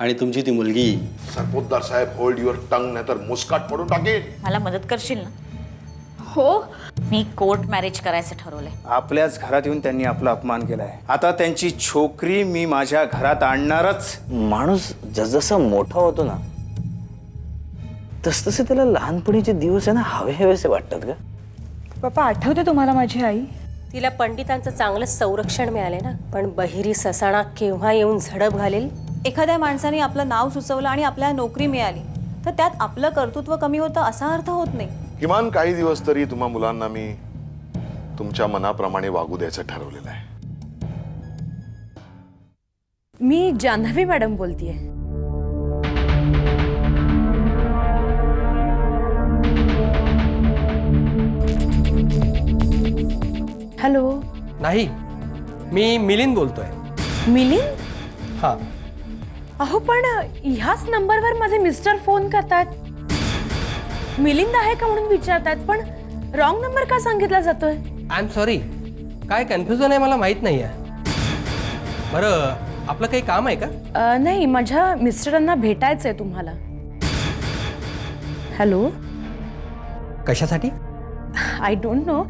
आणि तुमची ती मुलगी. सरपोतदार साहेब, होल्ड युअर टंग, नाहीतर मुस्काट पडून टाकेल. मला मदत करशील ना? हो, मी कोर्ट मॅरेज करायचं ठरवलंय. आपल्याच घरात येऊन त्यांनी आपला अपमान केलाय. आता त्यांची छोकरी मी माझ्या घरात आणणारच. माणूस जसजसं मोठा होतो ना तसतसे त्याला लहानपणीचे दिवस आहे ना हवे हवेसे वाटतात का? पप्पा आठवते तुम्हाला माझी आई? तिला पंडितांचं चांगलं संरक्षण मिळाले ना, पण बहिरी ससाणा केव्हा येऊन झडप घालेल. एखाद्या माणसाने आपलं नाव सुचवलं आणि आपल्याला नोकरी मिळाली तर त्यात आपलं कर्तृत्व कमी होतं असा अर्थ होत नाही. किमान काही दिवस तरी तुम्हा मुलांना मी तुमच्या मनाप्रमाणे वागू द्यायचं ठरवलेलं आहे. मी जान्हवी मॅडम बोलतेय. हॅलो. नाही, मी मिलिंद बोलतोय. मिलिंद? हां. अहो पण ह्याच नंबरवर माझे मिस्टर फोन करतात. मिलिंद आहे का म्हणून विचारतात, पण रॉंग नंबर का सांगितला जातोय? आय एम सॉरी, काय कन्फ्युजन आहे मला माहीत नाही आहे. बरं, आपलं काही काम आहे का? नाही, माझ्या मिस्टरांना भेटायचं आहे तुम्हाला. हॅलो. कशासाठी? आय डोंट नो,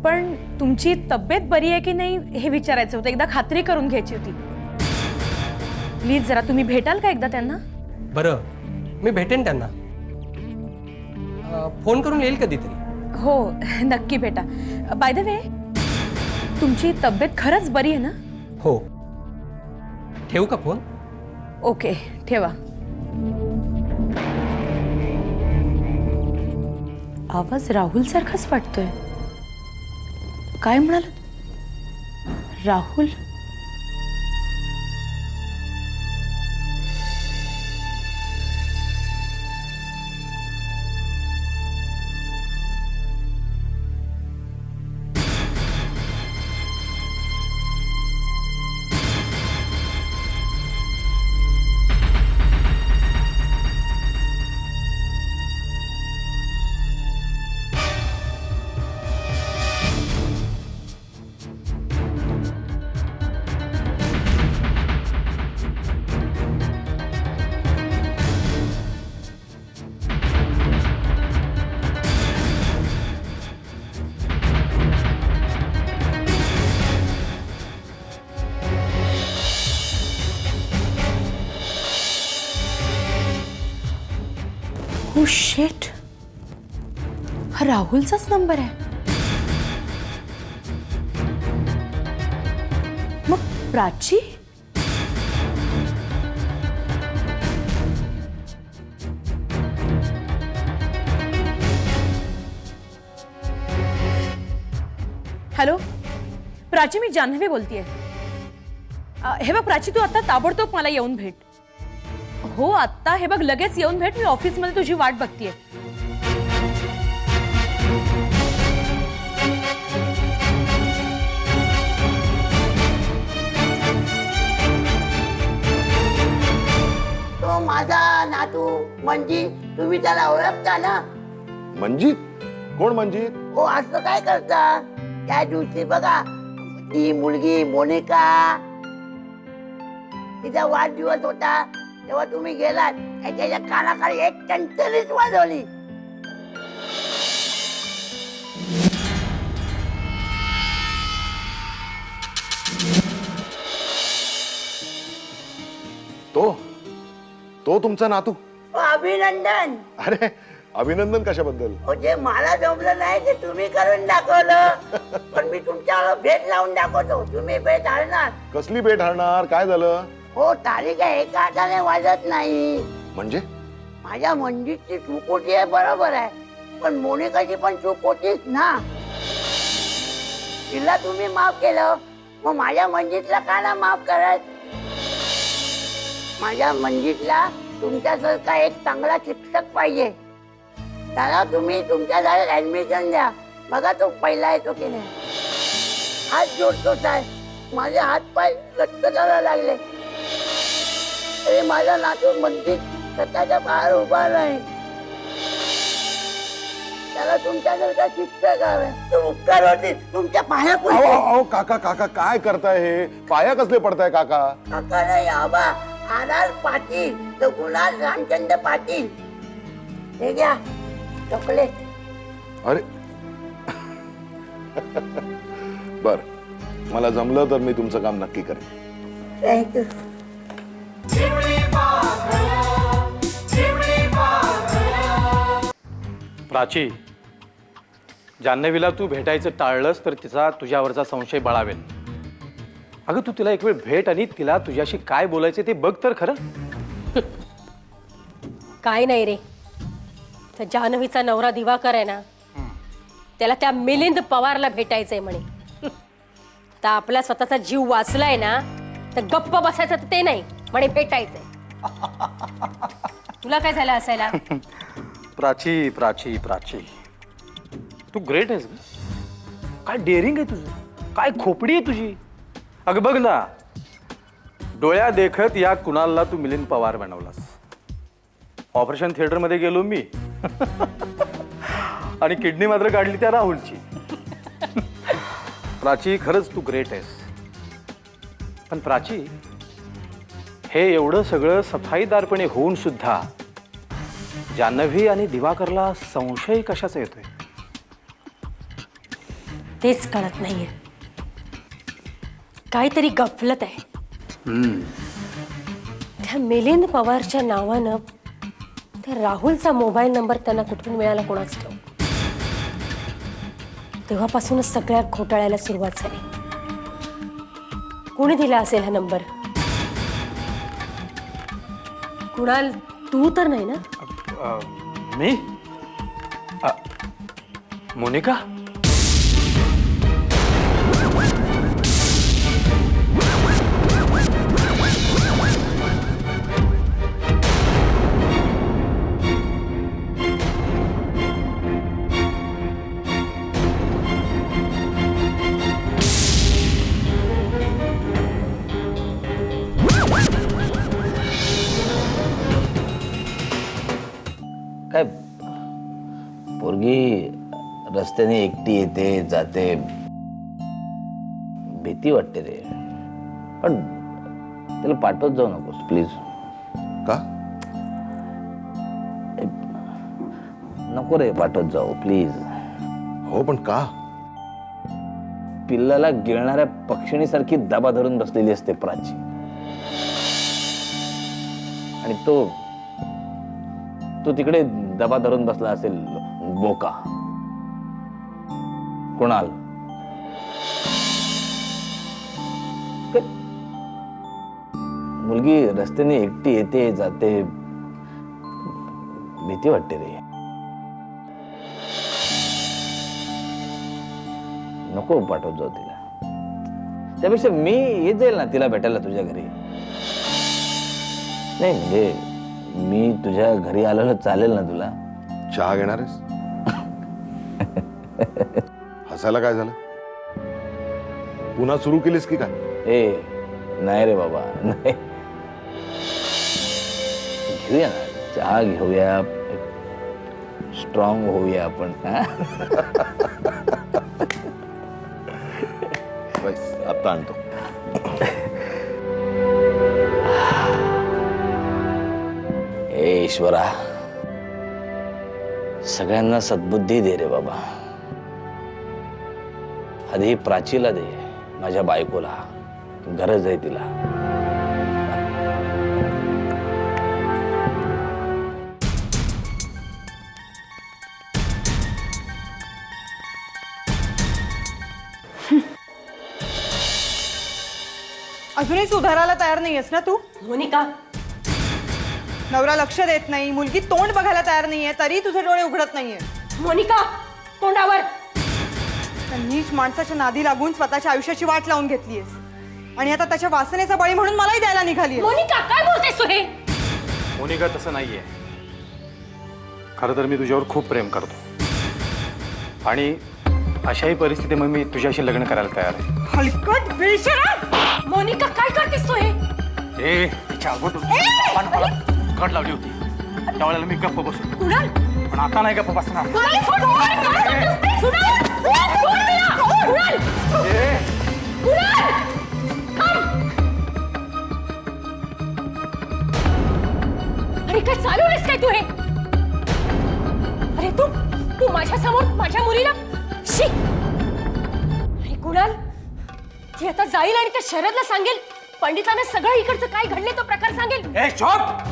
पण तुमची तब्येत बरी आहे की नाही हे विचारायचं होतं. एकदा खात्री करून घ्यायची होती. प्लीज जरा तुम्ही भेटाल का एकदा त्यांना? बरं, मी भेटेन त्यांना. फोन करून येईल कधीतरी. हो, नक्की भेटा. बाय द वे, तुमची तब्येत खरंच बरी आहे ना? हो. ठेवू का फोन? ओके, ठेवा. आवाज राहुल सारखाच वाटतोय. काय म्हणाल? राहुल? Oh shit. हा राहुलचाच नंबर आहे. मग प्राची? हॅलो प्राची, मी जान्हवी बोलतेय. हे बघ प्राची, तू आता ताबडतोब मला येऊन भेट. हो आत्ता हे बघ, लगेच येऊन भेट. मी ऑफिसमध्ये तुझी वाट बघतेय. तो माझा नातू मंजित, तुम्ही त्याला ओळखता ना? मंजित? कोण मंजित? ओ असं काय करता? त्या दिवशी बघा, ती मुलगी मोनिका, तिचा वाढदिवस होता तेव्हा तुम्ही गेलात. त्याच्या कानाखाली एक टंटलीच वाजवली. तो तुमचा नातू? अभिनंदन. अरे अभिनंदन कशाबद्दल? जे मला जमलं नाही ते तुम्ही करून दाखवलं. पण मी तुमच्यावर भेट लावून दाखवतो, तुम्ही भेट हरणार. कसली भेट हरणार? काय झालं? हो, तारीख एका हाताने वाजत नाही. म्हणजे माझ्या मंजितची चूक होती आहे, बरोबर आहे, पण मोनिकाची पण चूक होतीच ना. तिला तुम्ही माफ केलं, मग माझ्या मंजितला का ना माफ करत? माझ्या मंजितला तुमच्यासारखा एक चांगला शिक्षक पाहिजे. त्याला तुम्ही तुमच्या शाळेत ऍडमिशन द्या. बघा तो पहिला येतो की नाही. हात जोडतो साहेब, माझे हात पाय लटक करायला लागले. अरे माझा नातू मंजित स्वतःच्या बाहेर उभा नाही. त्याला तुमच्यासारखा शिक्षक हवे. तो उपकार होते तुमच्या पाया अहो पडते. अहो काका काका काय करताय हे? पाया कसले पडताय काका? काका नाही आबा, आर पाटील, तो कुणाल रामचंद्र पाटील. हे घ्या चॉकलेट. अरे बर, मला जमलं तर मी तुमचं काम नक्की करेन. थँक्यू. प्राची, जान्हवीला तू भेटायचं टाळलंस तर तिचा तुझ्यावरचा संशय बळावेल. अगं तू तिला एक वेळ भेट आणि तिला तुझ्याशी काय बोलायचे ते बघ तर खरं. काय नाही रे, त्या जान्हवीचा नवरा दिवाकर आहे ना, त्याला त्या मिलिंद पवारला भेटायचंय म्हणे. तर आपला स्वतःचा जीव वाचलाय ना, तर गप्प बसायचं तर ते नाही म्हणे, भेटायचंय. तुला काय झालं असायला? प्राची प्राची प्राची, तू ग्रेट आहेस ग. काय डेअरिंग आहे तुझं, काय खोपडी आहे तुझी. अगं बघ ना, डोळ्या देखत या कुणालला तू मिलिंद पवार बनवलास. ऑपरेशन थिएटरमध्ये गेलो मी आणि किडनी मात्र काढली त्या राहुलची. प्राची, खरंच तू ग्रेट आहेस. पण प्राची, हे एवढं सगळं सफाईदारपणे होऊन सुद्धा जान्हवी आणि दिवाकरला संशय कशाचा येतोय? तेच कळत नाहीये. काहीतरी गफलत आहे. त्या मिलिंद पवारच्या नावानं त्या राहुलचा मोबाईल नंबर त्यांना कुठून मिळाला कोणाच ठाऊक. तेव्हापासूनच सगळ्या घोटाळ्याला सुरुवात झाली. कोणी दिला असेल हा नंबर? कुणाल, तू तर नाही ना? मी? मोनिका? काय पोरगी रस्त्याने एकटी येते जाते, भीती वाटते रे. पण त्याला पाठवत जाऊ नकोस प्लीज. का? नको रे, पाठवत जाऊ प्लीज. हो पण का? पिल्लाला गिळणाऱ्या पक्षिणीसारखी दबा धरून बसलेली असते प्राची. आणि तो तिकडे दबा धरून बसला असेल बोका. कुणाल, मुलगी रस्त्याने एकटी येते जाते, भीती वाटते रे. नको पाठवत जाऊ तिला. त्यापेक्षा मी येत जाईल ना तिला भेटायला तुझ्या घरी. नाही म्हणजे मी तुझ्या घरी आलेलं चालेल ना तुला? चहा घेणार आहेस? हसायला काय झालं? पुन्हा सुरू केलीस की काय? ए नाही रे बाबा, नाही. घेऊया ना चहा, घेऊया, स्ट्रॉंग होऊया आपण. बस आता आणतो. ए ईश्वरा, सगळ्यांना सद्बुद्धी दे रे बाबा. आधी प्राचीला दे, माझ्या बायकोला. गरज आहे तिला. अजूनही सुधारायला तयार नाहीयेस ना तू? मोनिका, नवरा लक्ष देत नाही, मुलगी तोंड बघायला तयार नाहीये, तरी तुझे डोळे उघडत नाहीये. मोनिका, तोंडावर. त्या नीच माणसाच्या नादी लागून स्वतःच्या आयुष्याची वाट लावून घेतलीयस आणि आता त्याच्या वासनेचा बळी म्हणून मलाही द्यायला निघाली. मोनिका, काय बोलतेस तू हे? मोनिका, तसं नाहीये. खरं तर मी तुझ्यावर खूप प्रेम करतो आणि अशाही परिस्थितीमध्ये मी तुझ्याशी लग्न करायला तयार आहे. हलकट बेशरम! मोनिका, काय करतेस तू हे? ए, तिच्या अगोदर आपण मला कट लावली होती त्यावेळेला मी गप्प बसलो, कुणाल, पण आता नाही गप्प बसणार. कुणाल, सोड, काय करतेस ते? कुणाल, सोड मला. कुणाल, ए, कुणाल, थांब. अरे काय चालवलंस काय तू हे? अरे तू माझ्या समोर माझ्या मुलीला शी. अरे कुणाल, ती आता जाईल आणि त्या शरदला सांगेल, पंडिताने सगळं इकडचं काय घडले तो प्रकार सांगेल. ए, चुप!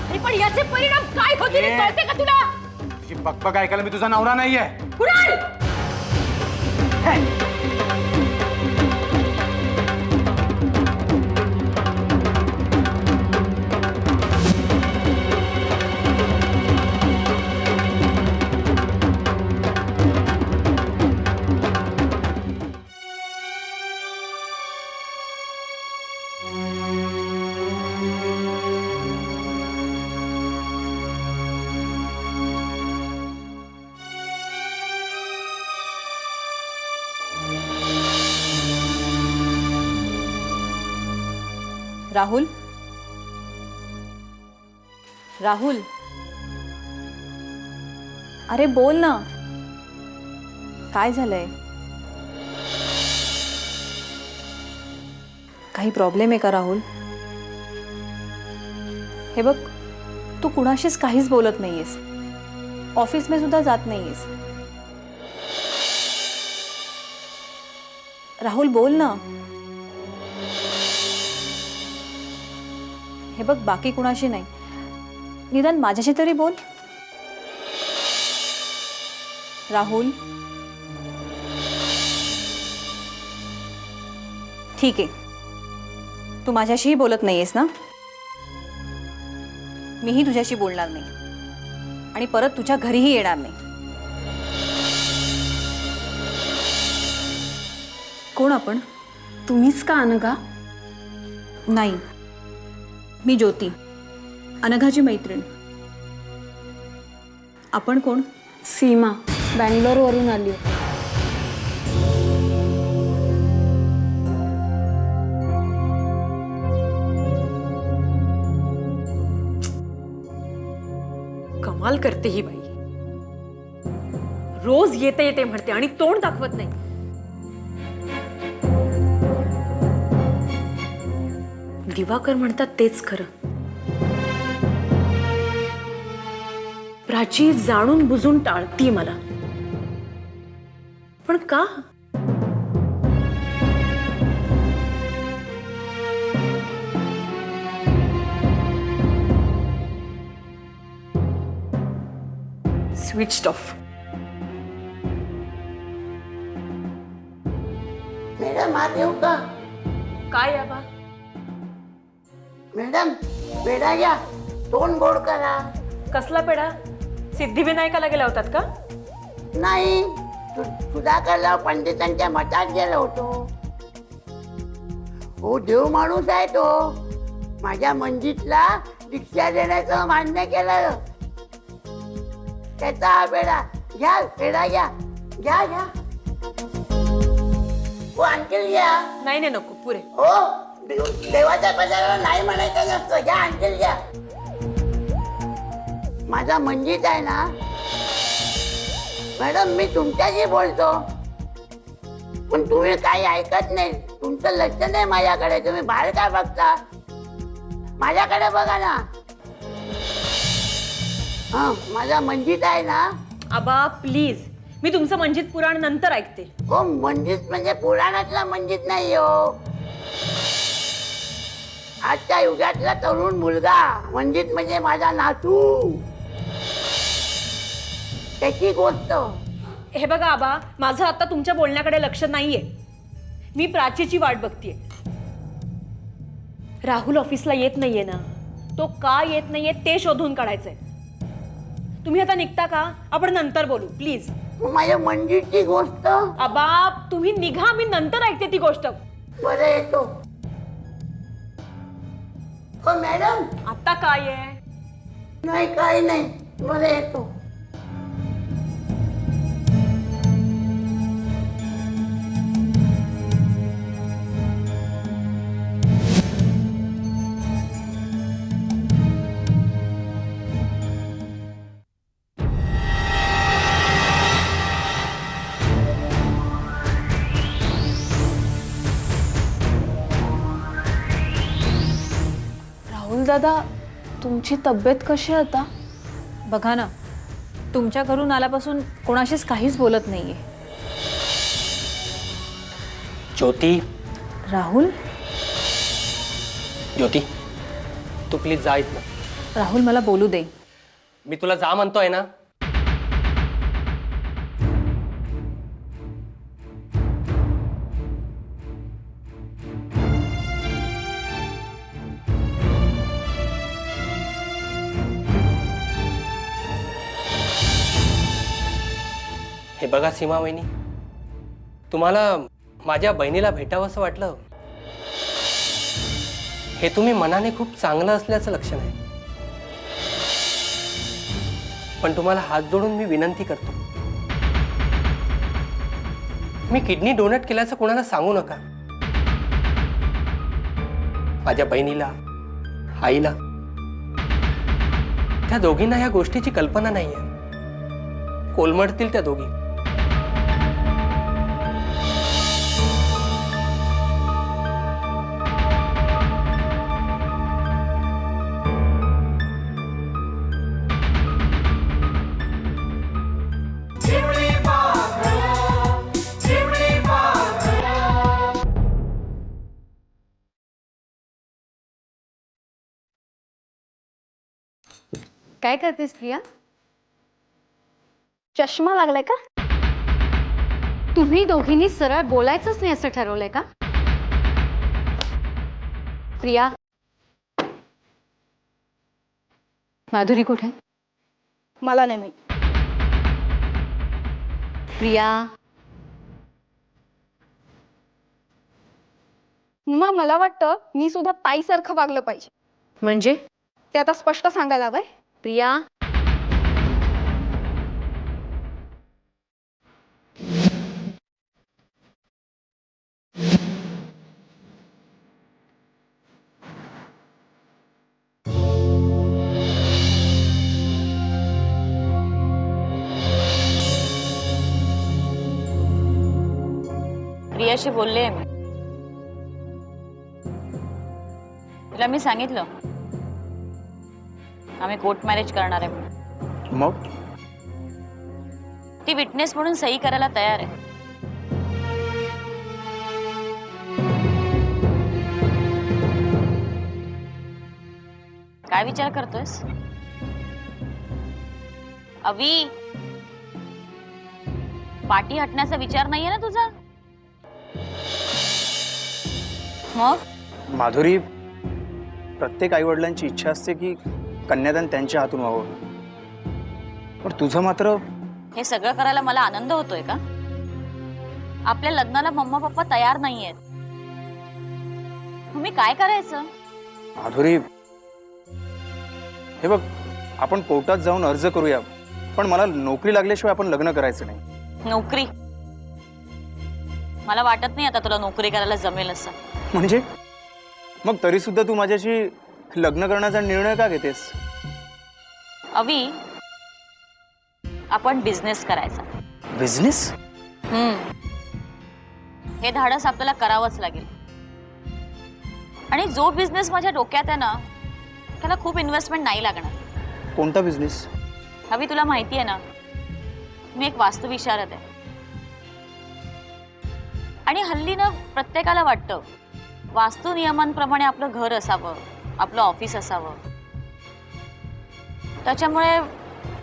अरे पण याचे परिणाम काय होतील हे कळते का तुला? तुझी बकबक ऐकायला मी तुझा नवरा नाहीये. कुणाल, राहुल, राहुल, अरे बोल ना, काय झालंय? काही प्रॉब्लेम आहे का राहुल? हे बघ, तू कुणाशीच काहीच बोलत नाहीयेस, ऑफिस में सुद्धा जात नाहीयेस. राहुल बोल ना. हे बघ, बाकी कुणाशी नाही, निदान माझ्याशी तरी बोल. राहुल, ठीक आहे, तू माझ्याशीही बोलत नाहीयेस ना, मीही तुझ्याशी बोलणार नाही आणि परत तुझ्या घरीही येणार नाही. कोण आपण? तुम्हीच का अनघा? नाही, मी ज्योती, अनघाची मैत्रीण. आपण कोण? सीमा, बँगलोरवरून आली. कमाल करते ही बाई, रोज येते येते म्हणते आणि तोंड दाखवत नाही. दिवाकर म्हणतात तेच खरं. प्राची जाणून बुजून टाळती मला, पण का? Switch off. मॅडम हात येऊ का? काय आबा? मॅडम पेढा घ्या, तोंड गोड करा. कसला पेढा? सिद्धिविनायकाला गेला होतात का? नाही, सुधाकरला पंडितांच्या मठात गेलो होतो. हो, देव माणूस आहे तो. माझ्या मंजितला दीक्षा देण्याचं मान्य केलं. त्याचा हा पेढा घ्या, पेढा घ्या, घ्या घ्या. हो, आणखी घ्या. नाही नाही, नको, पुरे. हो, देवाच्या पदाला नाही म्हणायचं नसतं. घ्या, आणखी घ्या. माझा मंजित आहे ना मॅडम, मी तुमच्याशी बोलतो, पण तुम्ही काही ऐकत नाही. तुमचं लक्ष नाही माझ्याकडे, तुम्ही बाहेर काय बघता? माझ्याकडे बघा ना. हा, माझा मंजित आहे ना. आबा प्लीज, मी तुमचं मंजित पुराण नंतर ऐकते. हो, मंजित म्हणजे पुराणातला मंजित नाही हो, आजच्या युगातला तरुण मुलगा. मंजित म्हणजे माझा नातू, त्याची गोष्ट. हे बघा आबा, माझं आता तुमच्या बोलण्याकडे लक्ष नाहीये. मी प्राचीची वाट बघतीये. राहुल ऑफिसला येत नाहीये ना, तो का येत नाहीये ते शोधून काढायचंय. तुम्ही आता निघता का? आपण नंतर बोलू प्लीज. माझ्या मंजूची गोष्ट. आबा तुम्ही निघा, मी नंतर ऐकते ती गोष्ट. बरं येतो. हो मॅडम. आता काय आहे? नाही काही नाही, बरं येतो. राहुल दादा, तुमची तब्येत कशी आहे आता? बघा ना, तुमच्या घरून आल्यापासून कोणाशीच काहीच बोलत नाहीये. ज्योती, राहुल, ज्योती, तू प्लीज जा इथनं. राहुल मला बोलू दे. मी तुला जा म्हणतोय ना. हे बघा सीमा वहिनी, तुम्हाला माझ्या बहिणीला भेटावंसं वाटलं हे तुम्ही मनाने खूप चांगलं असल्याचं लक्षण आहे. पण तुम्हाला हात जोडून मी विनंती करतो, मी किडनी डोनेट केल्याचं कोणाला सांगू नका. माझ्या बहिणीला, आईला, त्या दोघींना या गोष्टीची कल्पना नाहीये. कोलमडतील त्या दोघी. काय करतेस प्रिया? चष्मा लागलाय का? तुम्ही दोघींनी सरळ बोलायचंच नाही असं ठरवलंय का? प्रिया, माधुरी कुठे? मला नाही माहित. प्रिया, मग मला वाटतं मी सुद्धा ताईसारखं वागलं पाहिजे. म्हणजे ते आता स्पष्ट सांगायला हवंय. प्रिया, प्रियाशी बोलले मी. तिला मी सांगितलं आम्ही कोर्ट मॅरेज करणार आहे म्हणून. मग ती विटनेस म्हणून सही करायला तयार आहे. काय विचार करतोयस अवी? पाठी हटण्याचा विचार नाहीये ना तुझा? मग माधुरी, प्रत्येक आईवडिलांची इच्छा असते की कन्यादान त्यांच्या हातून व्हावं, पण तुझं मात्र. हे सगळं करायला मला आनंद होतोय का? आपल्या लग्नाला मम्मा पप्पा तयार नाहीयेत. तुम्ही काय करायचं? माधुरी, हे बघ, आपण कोर्टात जाऊन अर्ज करूया, पण मला नोकरी लागल्याशिवाय आपण लग्न करायचं नाही. नोकरी? मला वाटत नाही आता तुला नोकरी करायला जमेल असं. म्हणजे मग तरी सुद्धा तू माझ्याशी लग्न करण्याचा निर्णय का घेतेस? अवी, आपण बिझनेस करायचा. बिझनेस? हे धाडस आपल्याला करावंच लागेल. आणि जो बिझनेस माझ्या डोक्यात आहे ना, त्याला खूप इन्व्हेस्टमेंट नाही लागणार. कोणता बिझनेस? अवी, तुला माहिती आहे ना, मी एक वास्तुविशारद आहे. आणि हल्ली ना प्रत्येकाला वाटतं वास्तू नियमांप्रमाणे आपलं घर असावं, आपलं ऑफिस असावं. त्याच्यामुळे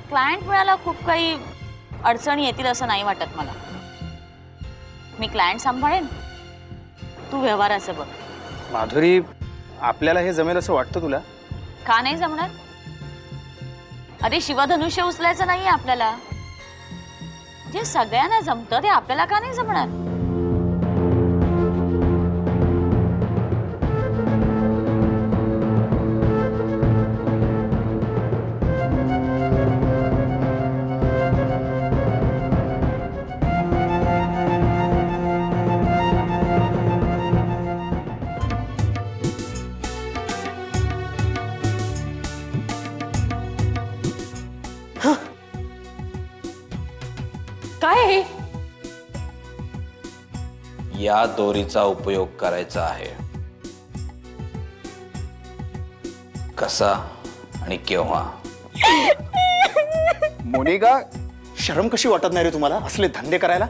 क्लायंट मिळायला खूप काही अडचणी येतील असं नाही वाटत मला. मी क्लायंट सांभाळेन, तू व्यवहाराचं बघ. माधुरी, आपल्याला हे जमेल असं वाटतं तुला? का नाही जमणार? अरे शिवधनुष्य उचलायचं नाहीये आपल्याला. जे सगळ्यांना जमतं ते आपल्याला का नाही जमणार? काय हे? या दोरीचा उपयोग करायचा आहे. कसा आणि केव्हा? मोनिका, शरम कशी वाटत नाही रे तुम्हाला असले धंदे करायला?